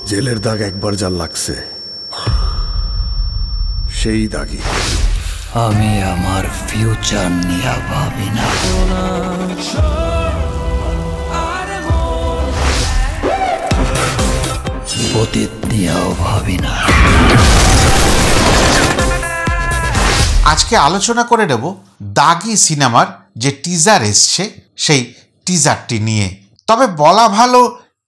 জেলের দাগ একবার যার লাগছে সেই দাগই। আমি আমার ফিউচার নিয়ে ভাবি না, অতীত নিয়েও ভাবি না। আজকে আলোচনা করে নেব দাগি সিনেমার যে টিজার এসছে সেই টিজারটি নিয়ে। তবে বলা ভালো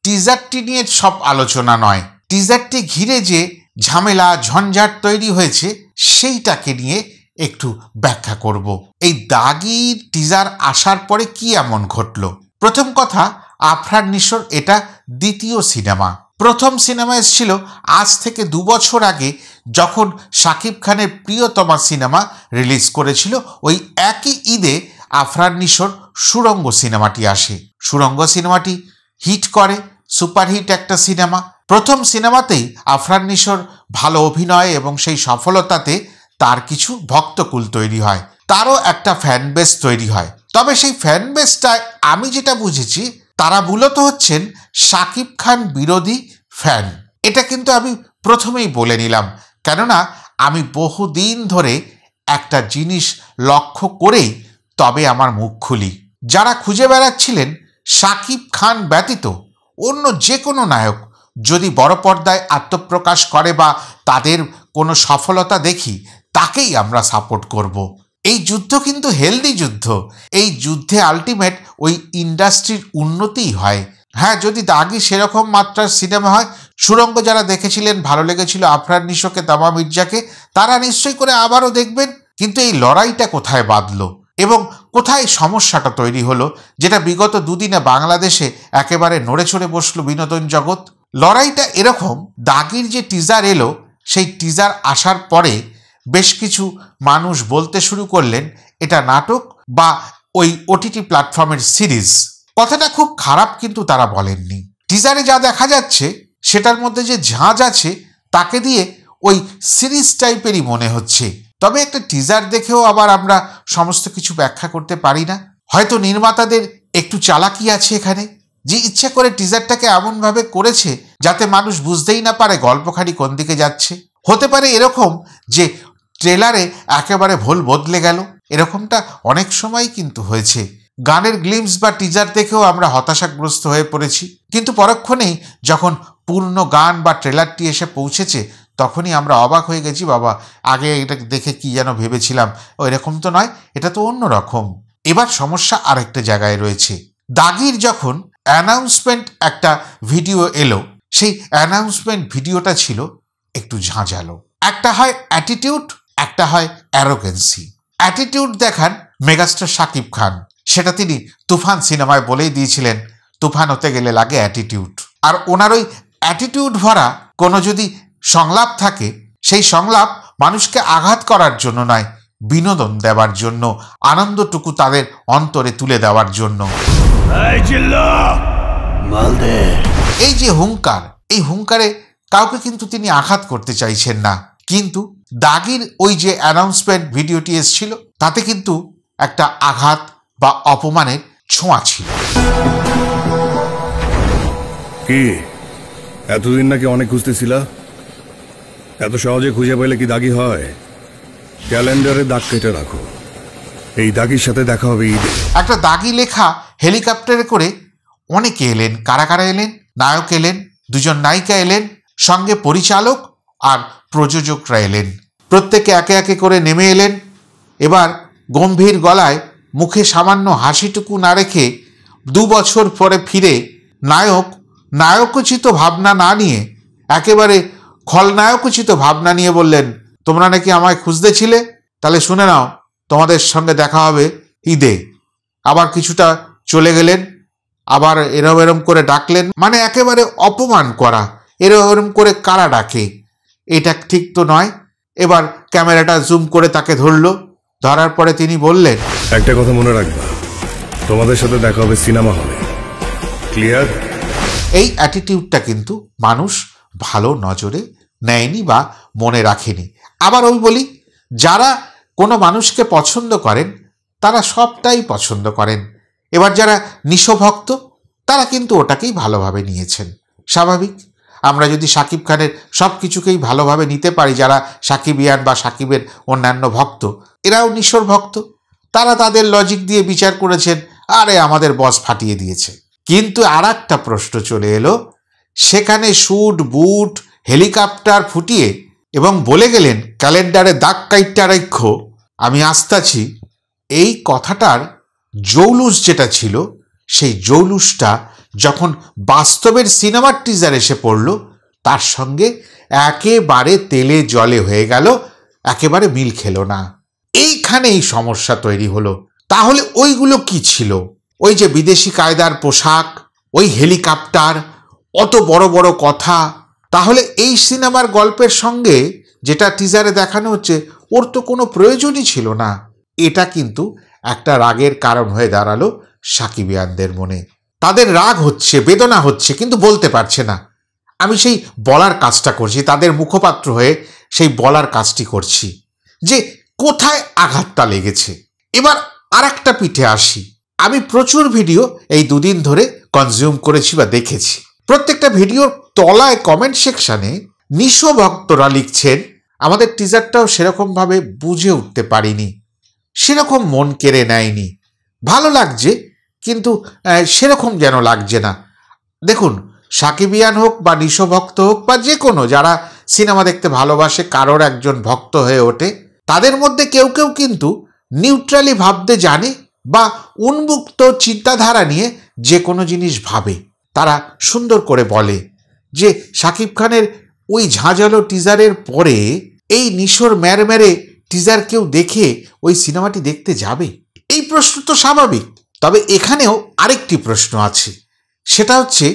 টিজারটি নিয়ে সব আলোচনা নয়, টিজারটি ঘিরে যে ঝামেলা ঝঞ্ঝাট তৈরি হয়েছে সেইটাকে নিয়ে একটু ব্যাখ্যা করব। এই দাগির টিজার আসার পরে কি এমন ঘটলো? প্রথম কথা, আফরান নিশোর এটা দ্বিতীয় সিনেমা। প্রথম সিনেমা এসেছিল আজ থেকে 2 বছর আগে, যখন শাকিব খানের প্রিয়তমা সিনেমা রিলিজ করেছিল। ওই একই ঈদে আফরান নিশোর সুড়ঙ্গ সিনেমাটি আসে। সুড়ঙ্গ সিনেমাটি হিট করে, সুপারহিট একটা সিনেমা। প্রথম সিনেমাতেই আফরান নিশোর ভালো অভিনয় এবং সেই সফলতাতে তার কিছু ভক্তকুল তৈরি হয়, তারও একটা ফ্যান বেস তৈরি হয়। তবে সেই ফ্যান বেসটায় আমি যেটা বুঝেছি তারা মূলত হচ্ছেন শাকিব খান বিরোধী ফ্যান। এটা কিন্তু আমি প্রথমেই বলে নিলাম, কেননা আমি বহুদিন ধরে একটা জিনিস লক্ষ্য করেই তবে আমার মুখ খুলি। যারা খুঁজে বেড়াচ্ছিলেন শাকিব খান ব্যতীত অন্য যে কোনো নায়ক যদি বড় পর্দায় আত্মপ্রকাশ করে বা তাদের কোনো সফলতা দেখি, তাকেই আমরা সাপোর্ট করব। এই যুদ্ধ কিন্তু হেলদি যুদ্ধ। এই যুদ্ধে আলটিমেট ওই ইন্ডাস্ট্রির উন্নতিই হয়। হ্যাঁ, যদি দাগি সেরকম মাত্রার সিনেমা হয়, সুড়ঙ্গ যারা দেখেছিলেন ভালো লেগেছিল আফরান নিশোকে, তামা মির্জাকে, তারা নিশ্চয়ই করে আবারও দেখবেন। কিন্তু এই লড়াইটা কোথায় বাঁধলো এবং কোথায় সমস্যাটা তৈরি হলো, যেটা বিগত 2 দিনে বাংলাদেশে একেবারে নড়ে চড়ে বসলো বিনোদন জগৎ? লড়াইটা এরকম, দাগির যে টিজার এলো সেই টিজার আসার পরে বেশ কিছু মানুষ বলতে শুরু করলেন এটা নাটক বা ওই ওটিটি প্ল্যাটফর্মের সিরিজ। কথাটা খুব খারাপ কিন্তু তারা বলেননি। টিজারে যা দেখা যাচ্ছে সেটার মধ্যে যে ঝাঁজ আছে তাকে দিয়ে ওই সিরিজ টাইপেরই মনে হচ্ছে। তবে একটা টিজার দেখেও আবার আমরা সমস্ত কিছু ব্যাখ্যা করতে পারি না। হয়তো নির্মাতাদের একটু চালাকি আছে এখানে, যে ইচ্ছে করে টিজারটাকে এমনভাবে করেছে যাতে মানুষ বুঝতেই না পারে গল্পখানি কোন দিকে যাচ্ছে। হতে পারে এরকম যে ট্রেলারে একেবারে ভুল বদলে গেল, এরকমটা অনেক সময় কিন্তু হয়েছে। গানের গ্লিমস বা টিজার দেখেও আমরা হতাশাগ্রস্ত হয়ে পড়েছি, কিন্তু পরক্ষণেই যখন পূর্ণ গান বা ট্রেলারটি এসে পৌঁছেছে তখনই আমরা অবাক হয়ে গেছি, বাবা আগে এটা দেখে কি যেন ভেবেছিলাম, ও এরকম তো নয়, এটা তো অন্য রকম। এবার সমস্যা আরেকটা জায়গায় রয়েছে। দাগির যখন অ্যানাউন্সমেন্ট একটা ভিডিও এলো, সেই অ্যানাউন্সমেন্ট ভিডিওটা ছিল একটু ঝাঁঝালো। একটা হয় অ্যাটিটিউড, একটা হয় অ্যারোগেন্সি। অ্যাটিটিউড দেখান মেগাস্টার শাকিব খান, সেটা তিনি তুফান সিনেমায় বলেই দিয়েছিলেন, তুফান হতে গেলে লাগে অ্যাটিটিউড। আর ওনার ওই অ্যাটিটিউড ভরা কোনো যদি সংলাপ থাকে, সেই সংলাপ মানুষকে আঘাত করার জন্য নয়, বিনোদন দেওয়ার জন্য, আনন্দটুকু তাদের অন্তরে তুলে দেওয়ার জন্য। এই যে হুঙ্কার, এই হুঙ্কারে কাউকে কিন্তু তিনি আঘাত করতে চাইছেন না। কিন্তু দাগির ওই যে অ্যানাউন্সমেন্ট ভিডিওটি এসেছিল তাতে কিন্তু একটা আঘাত বা অপমানের ছোঁয়া ছিল। কি এতদিন নাকি অনেক খুঁজতেছিলা? এত সহজে খুঁজে পেলে কি দাগি হয়? ক্যালেন্ডারে দাগ কেটে রাখো, এই দাগির সাথে দেখা হবে ঈদে। একটা দাগি লেখা হেলিকপ্টারে করে অনেকে এলেন। কারা কারা এলেন? নায়ক এলেন, 2 জন নায়িকা এলেন, সঙ্গে পরিচালক আর প্রযোজকরা এলেন। প্রত্যেকে একে একে করে নেমে এলেন। এবার গম্ভীর গলায় মুখে সামান্য হাসিটুকু না রেখে 2 বছর পরে ফিরে নায়কোচিত ভাবনা না নিয়ে, একেবারে খলনায়কোচিত ভাবনা নিয়ে বললেন, তোমরা নাকি আমায় খুঁজতেছিলে, তাহলে শুনে নাও, তোমাদের সঙ্গে দেখা হবে ঈদে। আবার কিছুটা চলে গেলেন, আবার এরম করে ডাকলেন, মানে একেবারে অপমান করা। এরম করে কারা ডাকে? এটা ঠিক তো নয়। এবার ক্যামেরাটা জুম করে তাকে ধরলো, ধরার পরে তিনি বললেন, একটা কথা মনে রাখবা, তোমাদের সাথে দেখা হবে সিনেমা হলে, ক্লিয়ার? এই অ্যাটিটিউডটা কিন্তু মানুষ ভালো নজরে নেয়নি বা মনে রাখেনি। আবার ওই বলি, যারা কোনো মানুষকে পছন্দ করেন তারা সবটাই পছন্দ করেন। এবার যারা নিশভক্ত তারা কিন্তু ওটাকেই ভালোভাবে নিয়েছেন, স্বাভাবিক। আমরা যদি শাকিব খানের সব কিছুকেই ভালোভাবে নিতে পারি, যারা সাকিবিয়ান বা সাকিবের অন্যান্য ভক্ত, এরাও নিশোর ভক্ত, তারা তাদের লজিক দিয়ে বিচার করেছেন, আরে আমাদের বস ফাটিয়ে দিয়েছে। কিন্তু আর একটা প্রশ্ন চলে এলো, সেখানে শুট বুট হেলিকপ্টার ফুটিয়ে এবং বলে গেলেন ক্যালেন্ডারে দাগ কাইটটা রাখ্য, আমি আসতাছি, এই কথাটার জৌলুস যেটা ছিল, সেই জৌলুসটা যখন বাস্তবের সিনেমার টিজার এসে পড়ল, তার সঙ্গে একেবারে তেলে জলে হয়ে গেল, একেবারে মিল খেলো না। এইখানেই সমস্যা তৈরি হলো। তাহলে ওইগুলো কি ছিল? ওই যে বিদেশি কায়দার পোশাক, ওই হেলিকপ্টার, অত বড় বড় কথা, তাহলে এই সিনেমার গল্পের সঙ্গে যেটা টিজারে দেখানো হচ্ছে ওর তো কোনো প্রয়োজনই ছিল না। এটা কিন্তু একটা রাগের কারণ হয়ে দাঁড়ালো সাকিবিয়ানদের মনে। তাদের রাগ হচ্ছে, বেদনা হচ্ছে, কিন্তু বলতে পারছে না। আমি সেই বলার কাজটা করছি, তাদের মুখপাত্র হয়ে সেই বলার কাজটি করছি যে কোথায় আঘাতটা লেগেছে। এবার আর একটা পিঠে আসি। আমি প্রচুর ভিডিও এই দুদিন ধরে কনজিউম করেছি বা দেখেছি। প্রত্যেকটা ভিডিওর তলায় কমেন্ট সেকশানে নিশো ভক্তরা লিখছেন, আমাদের টিজারটাও সেরকমভাবে বুঝে উঠতে পারিনি, সেরকম মন কেড়ে নেয়নি, ভালো লাগছে কিন্তু সেরকম যেন লাগছে না। দেখুন, সাকিবিয়ান হোক বা নিশো ভক্ত হোক বা যে কোনো যারা সিনেমা দেখতে ভালোবাসে, কারোর একজন ভক্ত হয়ে ওঠে, তাদের মধ্যে কেউ কেউ কিন্তু নিউট্রালি ভাবতে জানে বা উন্মুক্ত চিন্তাধারা নিয়ে যে কোনো জিনিস ভাবে। তারা সুন্দর করে বলে যে শাকিব খানের ওই ঝাঁঝালো টিজারের পরে এই নিশোর ম্যারম্যারে টিজার কেউ দেখে ওই সিনেমাটি দেখতে যাবে? এই প্রশ্ন তো স্বাভাবিক। তবে এখানেও আরেকটি প্রশ্ন আছে, সেটা হচ্ছে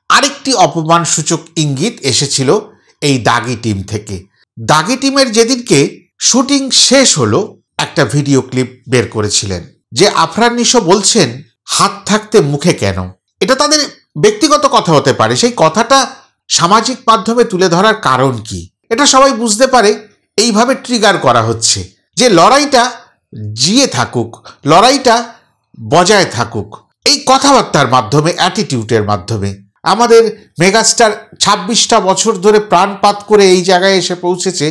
আরেকটি অপমানসূচক ইঙ্গিত এসেছিল এই দাগি টিম থেকে। দাগি টিমের যেদিনকে শুটিং শেষ হলো, একটা ভিডিও ক্লিপ বের করেছিলেন যে আফরান নিশো বলছেন, হাত থাকতে মুখে কেন? এটা তাদের ব্যক্তিগত কথা হতে পারে, সেই কথাটা সামাজিক মাধ্যমে তুলে ধরার কারণ কি এটা সবাই বুঝতে পারে। এইভাবে ট্রিগার করা হচ্ছে যে লড়াইটা জিয়ে থাকুক, লড়াইটা বজায় থাকুক, এই কথাবার্তার মাধ্যমে, অ্যাটিটিউডের মাধ্যমে। আমাদের মেগাস্টার 26টা বছর ধরে প্রাণপাত করে এই জায়গায় এসে পৌঁছেছে,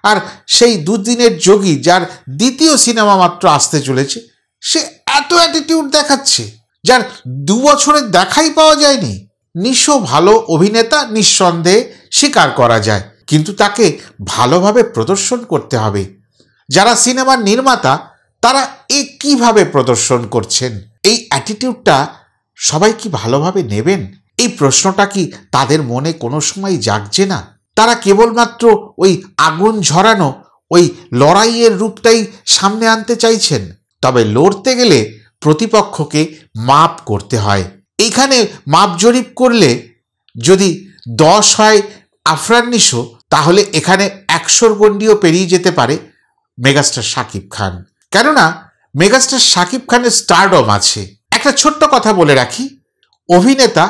আর সেই দুদিনের যোগী যার দ্বিতীয় সিনেমা মাত্র আসতে চলেছে, সে এত অ্যাটিটিউড দেখাচ্ছে যার 2 বছরের দেখাই পাওয়া যায়নি। নিশো ভালো অভিনেতা নিঃসন্দেহে স্বীকার করা যায়, কিন্তু তাকে ভালোভাবে প্রদর্শন করতে হবে। যারা সিনেমার নির্মাতা তারা কিভাবে প্রদর্শন করছেন, এই অ্যাটিটিউডটা সবাই কি ভালোভাবে নেবেন? এই প্রশ্নটা কি তাদের মনে কোনো সময় জাগছে না? তারা কেবলমাত্র ওই আগুন ঝরানো ওই লড়াইয়ের রূপটাই সামনে আনতে চাইছেন। তবে লড়তে গেলে প্রতিপক্ষকে মাপ করতে হয়। এইখানে মাপ জরিপ করলে যদি 10 হয় আফরান নিশো, তাহলে এখানে 100 গণ্ডিও পেরিয়ে যেতে পারে মেগাস্টার শাকিব খান। কেননা মেগাস্টার শাকিব খানের স্টারডম আছে। একটা ছোট্ট কথা বলে রাখি, অভিনেতা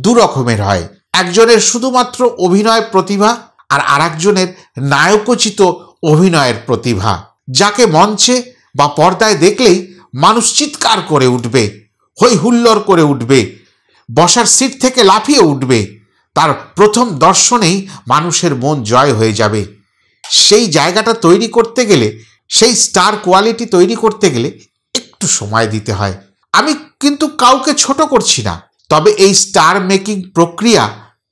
2 রকমের হয়। একজনের শুধুমাত্র অভিনয় প্রতিভা, আর আরেকজনের নায়কোচিত অভিনয়ের প্রতিভা, যাকে মঞ্চে বা পর্দায় দেখলেই মানুষ চিৎকার করে উঠবে, হই হুল্লোড় করে উঠবে, বসার সিট থেকে লাফিয়ে উঠবে, তার প্রথম দর্শনেই মানুষের মন জয় হয়ে যাবে। সেই জায়গাটা তৈরি করতে গেলে, সেই স্টার কোয়ালিটি তৈরি করতে গেলে একটু সময় দিতে হয়। আমি কিন্তু কাউকে ছোট করছি না, তবে এই স্টার মেকিং প্রক্রিয়া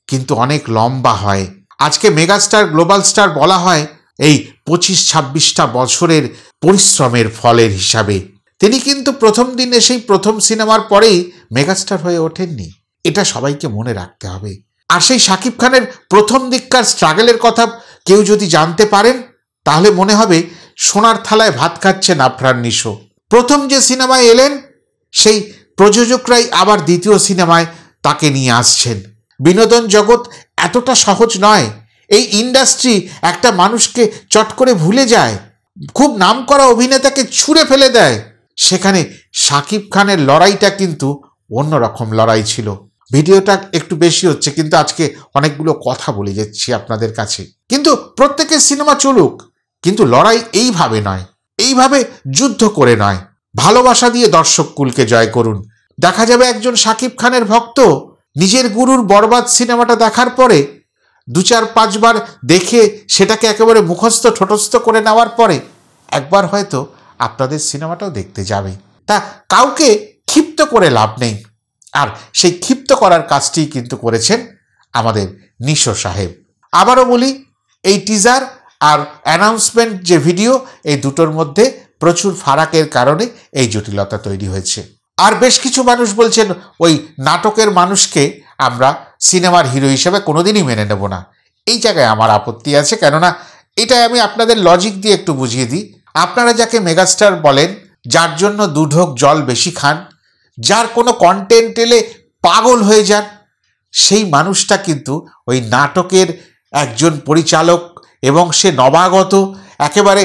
কিন্তু অনেক লম্বা হয়। আজকে মেগাস্টার, গ্লোবাল স্টার বলা হয় এই 25-26টা বছরের পরিশ্রমের ফলের হিসাবে। তিনি কিন্তু প্রথম দিনে সেই প্রথম সিনেমার পরেই মেগাস্টার হয়ে ওঠেননি, এটা সবাইকে মনে রাখতে হবে। আর সেই শাকিব খানের প্রথম দিককার স্ট্রাগলের কথা কেউ যদি জানতে পারেন, তাহলে মনে হবে সোনার থালায় ভাত খাচ্ছেন আফরান নিশো। প্রথম যে সিনেমায় এলেন, সেই প্রযোজকরাই আবার দ্বিতীয় সিনেমায় তাকে নিয়ে আসছেন। বিনোদন জগৎ এতটা সহজ নয়। এই ইন্ডাস্ট্রি একটা মানুষকে চট করে ভুলে যায়, খুব নামকরা অভিনেতাকে ছুঁড়ে ফেলে দেয়। সেখানে শাকিব খানের লড়াইটা কিন্তু অন্যরকম লড়াই ছিল। ভিডিওটা একটু বেশি হচ্ছে, কিন্তু আজকে অনেকগুলো কথা বলে যাচ্ছি আপনাদের কাছে। কিন্তু প্রত্যেকের সিনেমা চলুক, কিন্তু লড়াই এইভাবে নয়, এইভাবে যুদ্ধ করে নয়। ভালোবাসা দিয়ে দর্শক কুলকে জয় করুন। দেখা যাবে একজন শাকিব খানের ভক্ত নিজের গুরুর বরবাদ সিনেমাটা দেখার পরে 2-4-5 বার দেখে সেটাকে একেবারে মুখস্থ ঠোঁটস্থ করে নেওয়ার পরে একবার হয়তো আপনাদের সিনেমাটাও দেখতে যাবে। তা কাউকে ক্ষিপ্ত করে লাভ নেই। আর সেই ক্ষিপ্ত করার কাজটি কিন্তু করেছেন আমাদের নিশো সাহেব। আবারও বলি, এই টিজার আর অ্যানাউন্সমেন্ট যে ভিডিও, এই দুটোর মধ্যে প্রচুর ফারাকের কারণে এই জটিলতা তৈরি হয়েছে। আর বেশ কিছু মানুষ বলছেন ওই নাটকের মানুষকে আমরা সিনেমার হিরো হিসেবে কোনোদিনই মেনে নেব না। এই জায়গায় আমার আপত্তি আছে, কেননা এটাই আমি আপনাদের লজিক দিয়ে একটু বুঝিয়ে দিই। আপনারা যাকে মেগাস্টার বলেন, যার জন্য দুঢোক জল বেশি খান, যার কোনো কন্টেন্ট এলে পাগল হয়ে যান, সেই মানুষটা কিন্তু ওই নাটকের একজন পরিচালক এবং সে নবাগত, একেবারে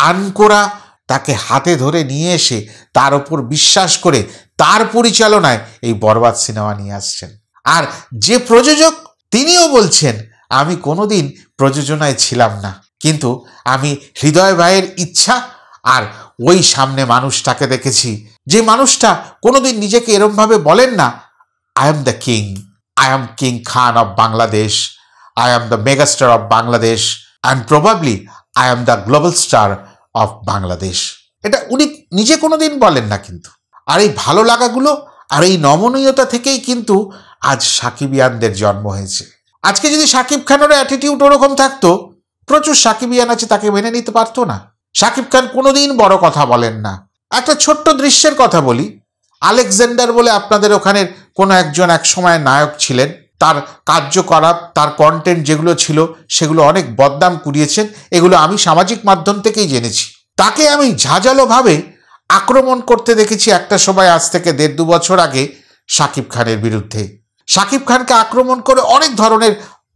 আনকোরা, তাকে হাতে ধরে নিয়ে এসে তার ওপর বিশ্বাস করে তার পরিচালনায় এই বরবাদ সিনেমা নিয়ে আসছেন। আর যে প্রযোজক, তিনিও বলছেন আমি কোনোদিন প্রযোজনায় ছিলাম না, কিন্তু আমি হৃদয় ভাইয়ের ইচ্ছা আর ওই সামনে মানুষটাকে দেখেছি, যে মানুষটা কোনোদিন নিজেকে এরমভাবে বলেন না, I am the king, I am king Khan of Bangladesh, I am the megastar of Bangladesh, and probably I am the global star of Bangladesh. এটা উনি নিজে কোনোদিন বলেন না কিন্তু। আর এই ভালো লাগাগুলো আর এই নমনীয়তা থেকেই কিন্তু আজ সাকিবিয়ানদের জন্ম হয়েছে। আজকে যদি শাকিব খানেরও অ্যাটিটিউড ওরকম থাকতো, প্রচুর সাকিবিয়ান আছে তাকে মেনে নিতে পারতো না। শাকিব খান কোনোদিন বড় কথা বলেন না। একটা ছোট্ট দৃশ্যের কথা বলি, আলেকজান্ডার বলে আপনাদের ওখানের কোনো একজন এক সময় নায়ক ছিলেন, তার কার্যকলাপ, তার কন্টেন্ট যেগুলো ছিল সেগুলো অনেক বদনাম কুড়িয়েছেন, এগুলো আমি সামাজিক মাধ্যম থেকেই জেনেছি। তাকে আমি ঝাঁঝালোভাবে আক্রমণ করতে দেখেছি একটা সময়, আজ থেকে 1.5-2 বছর আগে, শাকিব খানের বিরুদ্ধে। শাকিব খানকে আক্রমণ করে অনেক ধরনের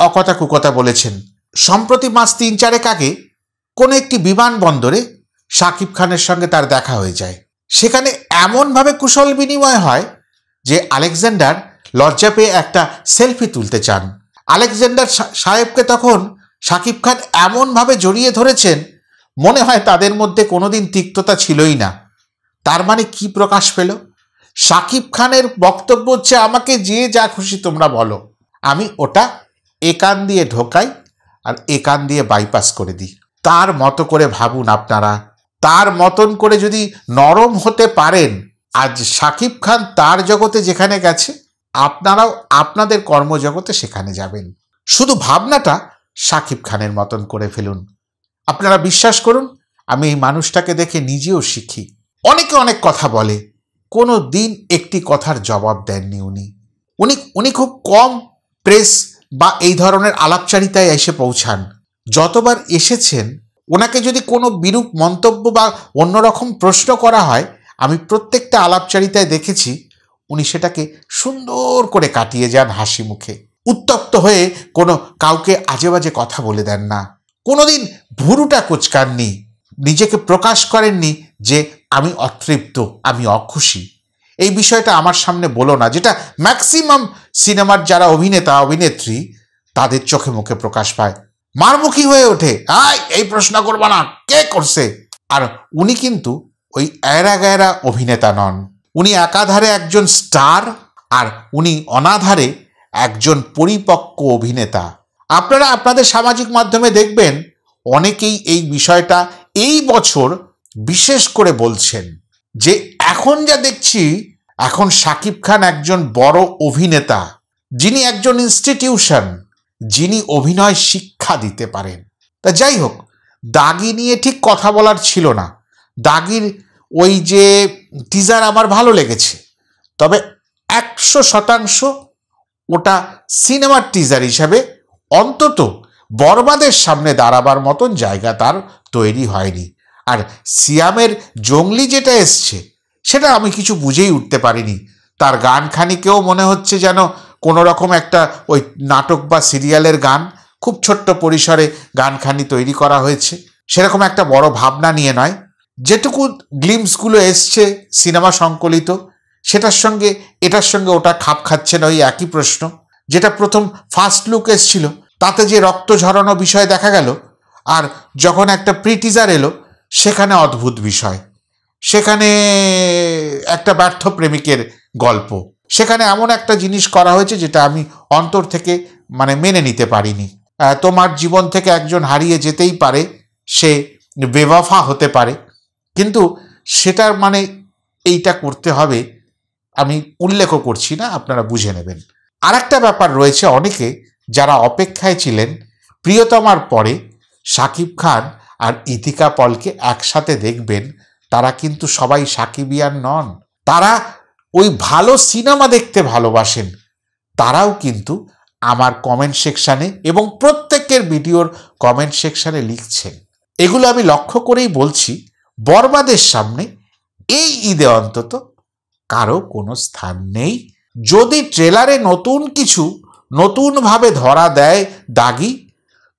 অকথা কুকথা বলেছেন। সম্প্রতি মাস 3-4 আগে কোনো একটি বিমানবন্দরে শাকিব খানের সঙ্গে তার দেখা হয়ে যায়। সেখানে এমনভাবে কুশল বিনিময় হয় যে আলেকজান্ডার লজ্জা পেয়ে একটা সেলফি তুলতে চান। আলেকজান্ডার সাহেবকে তখন শাকিব খান এমনভাবে জড়িয়ে ধরেছেন, মনে হয় তাদের মধ্যে কোনোদিন তিক্ততা ছিলই না। তার মানে কি প্রকাশ পেল? শাকিব খানের বক্তব্য হচ্ছে, আমাকে যে যা খুশি তোমরা বলো, আমি ওটা এ কান দিয়ে ঢোকাই আর এ কান দিয়ে বাইপাস করে দিই। তার মতো করে ভাবুন আপনারা, তার মতন করে যদি নরম হতে পারেন, আজ শাকিব খান তার জগতে যেখানে গেছে, আপনারাও আপনাদের কর্মজগতে সেখানে যাবেন। শুধু ভাবনাটা শাকিব খানের মতন করে ফেলুন। আপনারা বিশ্বাস করুন, আমি এই মানুষটাকে দেখে নিজেও শিখি। অনেকে অনেক কথা বলে, কোনো দিন একটি কথার জবাব দেননি উনি খুব কম প্রেস বা এই ধরনের আলাপচারিতায় এসে পৌঁছান। যতবার এসেছেন, ওনাকে যদি কোনো বিরূপ মন্তব্য বা অন্যরকম প্রশ্ন করা হয়, আমি প্রত্যেকটা আলাপচারিতায় দেখেছি উনি সেটাকে সুন্দর করে কাটিয়ে যান হাসি মুখে। উত্তপ্ত হয়ে কোনো কাউকে আজে বাজে কথা বলে দেন না, কোনোদিন ভুরুটা কোচকাননি, নিজেকে প্রকাশ করেননি যে আমি অতৃপ্ত, আমি অখুশি। এই বিষয়টা আমার সামনে বলো না, যেটা ম্যাক্সিমাম সিনেমার যারা অভিনেতা অভিনেত্রী তাদের চোখে মুখে প্রকাশ পায়। মারমুখী হয়ে ওঠে, এই প্রশ্ন করবো না, কে করছে? আর উনি কিন্তু ওই এরা গায়রা অভিনেতা নন। উনি একাধারে একজন স্টার, আর উনি অনাধারে একজন পরিপক্ক অভিনেতা। আপনারা আপনাদের সামাজিক মাধ্যমে দেখবেন অনেকেই এই বিষয়টা এই বছর বিশেষ করে বলছেন যে এখন যা দেখছি, এখন শাকিব খান একজন বড় অভিনেতা, যিনি একজন ইনস্টিটিউশন, যিনি অভিনয় শিক্ষা দিতে পারেন। তা যাই হোক, দাগি নিয়ে ঠিক কথা বলার ছিল না। দাগির ওই যে টিজার আমার ভালো লেগেছে, তবে 100% ওটা সিনেমার টিজার হিসাবে অন্তত বরবাদের সামনে দাঁড়াবার মতন জায়গা তার তৈরি হয়নি। আর সিয়ামের জঙ্গলি যেটা এসছে, সেটা আমি কিছু বুঝেই উঠতে পারিনি। তার গানখানিকেও মনে হচ্ছে যেন কোনো রকম একটা ওই নাটক বা সিরিয়ালের গান, খুব ছোট্ট পরিসরে গানখানি তৈরি করা হয়েছে, সেরকম একটা বড় ভাবনা নিয়ে নয়। যেটুকু গ্লিমসগুলো এসছে সিনেমা সংকলিত, সেটার সঙ্গে এটার সঙ্গে ওটা খাপ খাচ্ছে না। ওই একই প্রশ্ন, যেটা প্রথম ফার্স্ট লুক এসছিল, তাতে যে রক্ত ঝরানো বিষয় দেখা গেল, আর যখন একটা প্রি টিজার এলো, সেখানে অদ্ভুত বিষয়, সেখানে একটা ব্যর্থ প্রেমিকের গল্প। সেখানে এমন একটা জিনিস করা হয়েছে যেটা আমি অন্তর থেকে মানে মেনে নিতে পারিনি। তোমার জীবন থেকে একজন হারিয়ে যেতেই পারে, সে বেওয়াফা হতে পারে, কিন্তু সেটার মানে এইটা করতে হবে আমি উল্লেখও করছি না, আপনারা বুঝে নেবেন। আর একটা ব্যাপার রয়েছে, অনেকে যারা অপেক্ষায় ছিলেন প্রিয়তমার পরে শাকিব খান আর ইথিকা পলকে একসাথে দেখবেন, তারা কিন্তু সবাই সাকিবিয়ান নন, তারা ওই ভালো সিনেমা দেখতে ভালোবাসেন। তারাও কিন্তু আমার কমেন্ট সেকশানে এবং প্রত্যেকের ভিডিওর কমেন্ট সেকশানে লিখছেন। এগুলো আমি লক্ষ্য করেই বলছি, বরবাদের সামনে এই ঈদে অন্তত কারো কোনো স্থান নেই। যদি ট্রেলারে নতুন কিছু নতুনভাবে ধরা দেয় দাগি,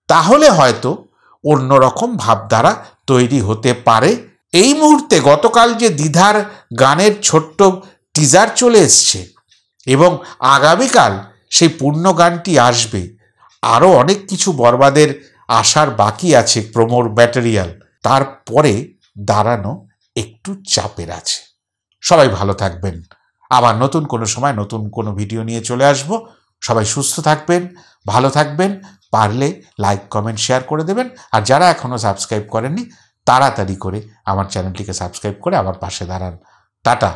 তাহলে হয়তো অন্যরকম ভাবধারা তৈরি হতে পারে। এই মুহূর্তে গতকাল যে দ্বিধার গানের ছোট্ট টিজার চলে এসছে এবং আগামীকাল সেই পূর্ণ গানটি আসবে, আরও অনেক কিছু বরবাদের আসার বাকি আছে প্রোমোর ম্যাটেরিয়াল, তারপরে দাঁড়ানো একটু চাপের আছে। সবাই ভালো থাকবেন, আবার নতুন কোনো সময় নতুন কোনো ভিডিও নিয়ে চলে আসব। সবাই সুস্থ থাকবেন, ভালো থাকবেন, পারলে লাইক কমেন্ট শেয়ার করে দেবেন। আর যারা এখনও সাবস্ক্রাইব করেননি তাড়াতাড়ি করে আমার চ্যানেলটিকে সাবস্ক্রাইব করে আমার পাশে দাঁড়ান। টাটা।